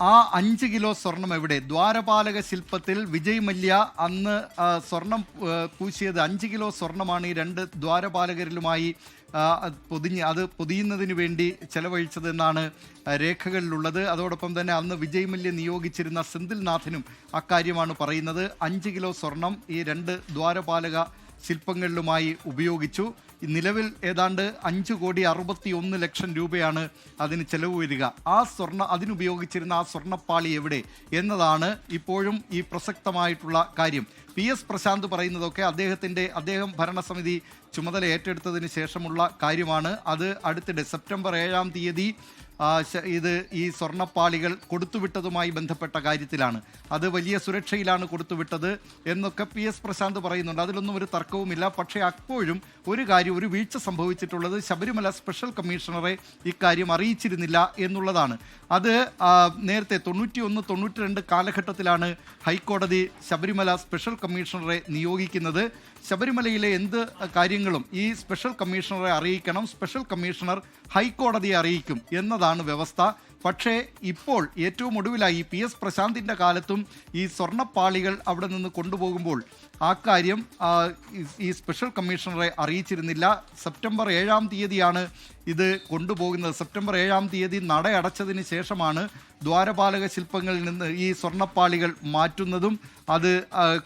ആ 5 കിലോ സ്വർണം എവിടെ? ദ്വാരപാലക ശില്പത്തിൽ വിജയ് മല്യ അന്ന് സ്വർണം പൂശിയത് 5 കിലോ സ്വർണമാണ് ഈ രണ്ട് ദ്വാരപാലകരിലുമായി പൊതിയുന്നതിന് വേണ്ടി ചെലവഴിച്ചതെന്നാണ് രേഖകളിലുള്ളത്. അതോടൊപ്പം തന്നെ അന്ന് വിജയ് മല്യ നിയോഗിച്ചിരുന്ന സെന്തിൽനാഥനും അക്കാര്യമാണ് പറയുന്നത്. 5 കിലോ സ്വർണം ഈ രണ്ട് ദ്വാരപാലക ശില്പങ്ങളിലുമായി ഉപയോഗിച്ചു. നിലവിൽ ഏതാണ്ട് 5,61,00,000 രൂപയാണ് അതിന് ചെലവ് വരിക. അതിനുപയോഗിച്ചിരുന്ന ആ സ്വർണ്ണപ്പാളി എവിടെ എന്നതാണ് ഇപ്പോഴും ഈ പ്രസക്തമായിട്ടുള്ള കാര്യം. PS പ്രശാന്ത് പറയുന്നതൊക്കെ അദ്ദേഹം ഭരണസമിതി ചുമതല ഏറ്റെടുത്തതിന് ശേഷമുള്ള കാര്യമാണ്. അത് അടുത്തിടെ സെപ്റ്റംബർ 7-ാം തീയതി ഈ സ്വർണ്ണപ്പാളികൾ കൊടുത്തുവിട്ടതുമായി ബന്ധപ്പെട്ട കാര്യത്തിലാണ്. അത് വലിയ സുരക്ഷയിലാണ് കൊടുത്തുവിട്ടത് എന്നൊക്കെ PS പ്രശാന്ത് പറയുന്നുണ്ട്. അതിലൊന്നും ഒരു തർക്കവുമില്ല. പക്ഷേ അപ്പോഴും ഒരു വീഴ്ച സംഭവിച്ചിട്ടുള്ളത് ശബരിമല സ്പെഷ്യൽ കമ്മീഷണറെ ഇക്കാര്യം അറിയിച്ചിരുന്നില്ല എന്നുള്ളതാണ്. അത് നേരത്തെ 91-92 കാലഘട്ടത്തിലാണ് ഹൈക്കോടതി ശബരിമല സ്പെഷ്യൽ കമ്മീഷണറെ നിയോഗിക്കുന്നത്. ശബരിമലയിലെ എന്ത് കാര്യങ്ങളും ഈ സ്പെഷ്യൽ കമ്മീഷണറെ അറിയിക്കണം, സ്പെഷ്യൽ കമ്മീഷണർ ഹൈക്കോടതിയെ അറിയിക്കും എന്നതാണ് വ്യവസ്ഥ. പക്ഷേ ഇപ്പോൾ ഏറ്റവും ഒടുവിലായി PS പ്രശാന്തിൻ്റെ കാലത്തും ഈ സ്വർണ്ണപ്പാളികൾ അവിടെ നിന്ന് കൊണ്ടുപോകുമ്പോൾ ആ കാര്യം ഈ സ്പെഷ്യൽ കമ്മീഷണറെ അറിയിച്ചിരുന്നില്ല. സെപ്റ്റംബർ 7-ാം തീയതിയാണ് ഇത് കൊണ്ടുപോകുന്നത്. സെപ്റ്റംബർ 7-ാം തീയതി നട അടച്ചതിന് ശേഷമാണ് ദ്വാരപാലക ശില്പങ്ങളിൽ നിന്ന് ഈ സ്വർണ്ണപ്പാളികൾ മാറ്റുന്നതും അത്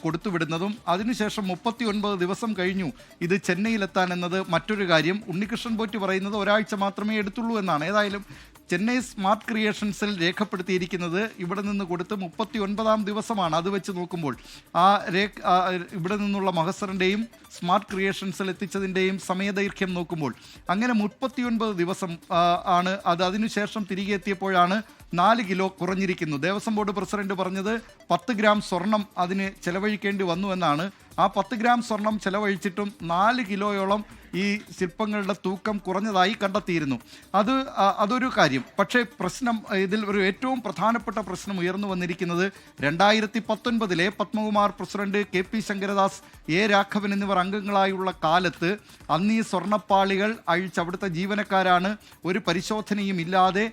കൊടുത്തുവിടുന്നതും. അതിനുശേഷം 39 ദിവസം കഴിഞ്ഞു ഇത് ചെന്നൈയിലെത്താൻ എന്നത് മറ്റൊരു കാര്യം. ഉണ്ണികൃഷ്ണൻ പോറ്റി പറയുന്നത് ഒരാഴ്ച മാത്രമേ എടുത്തുള്ളൂ എന്നാണ്. ഏതായാലും ചെന്നൈ സ്മാർട്ട് ക്രിയേഷൻസിൽ രേഖപ്പെടുത്തിയിരിക്കുന്നത് ഇവിടെ നിന്ന് കൊടുത്ത് 39-ാം ദിവസമാണ്. അത് വെച്ച് നോക്കുമ്പോൾ ഇവിടെ നിന്നുള്ള മഹസറിൻ്റെയും സ്മാർട്ട് ക്രിയേഷൻസിൽ എത്തിച്ചതിൻ്റെയും സമയദൈർഘ്യം നോക്കുമ്പോൾ അങ്ങനെ 39 ദിവസം ആണ് അത്. അതിനുശേഷം തിരികെ എത്തിയപ്പോഴാണ് 4 കിലോ കുറഞ്ഞിരിക്കുന്നു. ദേവസ്വം ബോർഡ് പ്രസിഡന്റ് പറഞ്ഞത് 10 ഗ്രാം സ്വർണം അതിന് ചെലവഴിക്കേണ്ടി വന്നു എന്നാണ്. ആ 10 ഗ്രാം സ്വർണം ചെലവഴിച്ചിട്ടും 4 കിലോയോളം ഈ ശില്പങ്ങളുടെ തൂക്കം കുറഞ്ഞതായി കണ്ടെത്തിയിരുന്നു. അതൊരു കാര്യം. പക്ഷേ ഇതിൽ ഒരു ഏറ്റവും പ്രധാനപ്പെട്ട പ്രശ്നം ഉയർന്നു വന്നിരിക്കുന്നത് 2019 Padmakumar president KP Sankaradas, A Raghavan എന്നിവർ അംഗങ്ങളായുള്ള കാലത്ത് അന്ന് ഈ സ്വർണ്ണപ്പാളികൾ അഴിച്ച് അവിടുത്തെ ജീവനക്കാരാണ് ഒരു പരിശോധനയും ഇല്ലാതെ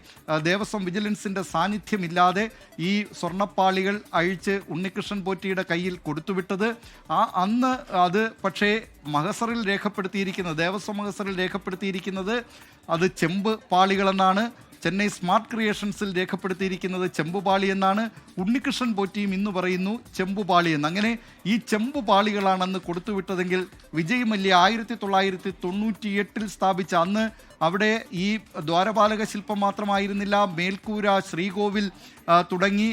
ദേവസ്വം വിജിലൻസിന്റെ സാന്നിധ്യമില്ലാതെ ഈ സ്വർണ്ണപ്പാളികൾ അഴിച്ച് ഉണ്ണികൃഷ്ണൻ പോറ്റിയുടെ കയ്യിൽ കൊടുത്തുവിട്ടത്. അന്ന് അത് പക്ഷേ മഹസറിൽ രേഖപ്പെടുത്തിയിരിക്കുന്നത്, ദേവസ്വം മഹസറിൽ രേഖപ്പെടുത്തിയിരിക്കുന്നത് അത് ചെമ്പ് പാളികളെന്നാണ്. ചെന്നൈ സ്മാർട്ട് ക്രിയേഷൻസിൽ രേഖപ്പെടുത്തിയിരിക്കുന്നത് ചെമ്പുപാളി എന്നാണ്. ഉണ്ണികൃഷ്ണൻ പോറ്റിയും ഇന്ന് പറയുന്നു ചെമ്പുപാളി എന്ന്. അങ്ങനെ ഈ ചെമ്പുപാളികളാണെന്ന് കൊടുത്തുവിട്ടതെങ്കിൽ വിജയ് മല്യ 1998 സ്ഥാപിച്ച അന്ന് അവിടെ ഈ ദ്വാരപാലക ശില്പം മാത്രമായിരുന്നില്ല, മേൽക്കൂര, ശ്രീകോവിൽ തുടങ്ങി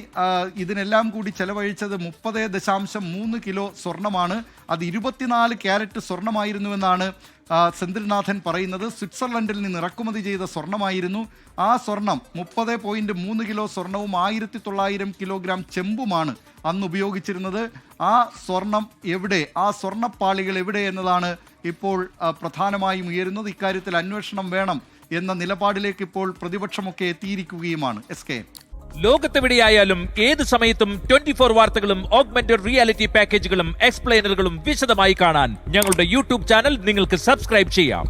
ഇതിനെല്ലാം കൂടി ചെലവഴിച്ചത് 30.3 കിലോ സ്വർണമാണ്. അത് 24 ക്യാരറ്റ് സ്വർണമായിരുന്നുവെന്നാണ് സെന്തിൽനാഥൻ പറയുന്നത്. സ്വിറ്റ്സർലൻഡിൽ നിന്ന് ഇറക്കുമതി ചെയ്ത സ്വർണമായിരുന്നു. ആ സ്വർണം 30.3 കിലോ സ്വർണവും 1900 കിലോഗ്രാം ചെമ്പുമാണ് അന്ന് ഉപയോഗിച്ചിരുന്നത്. ആ സ്വർണം എവിടെ, ആ സ്വർണ്ണപ്പാളികൾ എവിടെ എന്നതാണ് ഇപ്പോൾ പ്രധാനമായും ഉയരുന്നത്. ഇക്കാര്യത്തിൽ അന്വേഷണം വേണം എന്ന നിലപാടിലേക്ക് ഇപ്പോൾ പ്രതിപക്ഷമൊക്കെ എത്തിയിരിക്കുകയുമാണ്. SK, ലോകത്തെവിടെയായാലും ഏത് സമയത്തും 24 വാർത്തകളും ഓഗ്മെന്റഡ് റിയാലിറ്റി പാക്കേജുകളും എക്സ്പ്ലെയിനറുകളും വിശദമായി കാണാൻ ഞങ്ങളുടെ YouTube ചാനൽ നിങ്ങൾക്ക് സബ്സ്ക്രൈബ് ചെയ്യാം.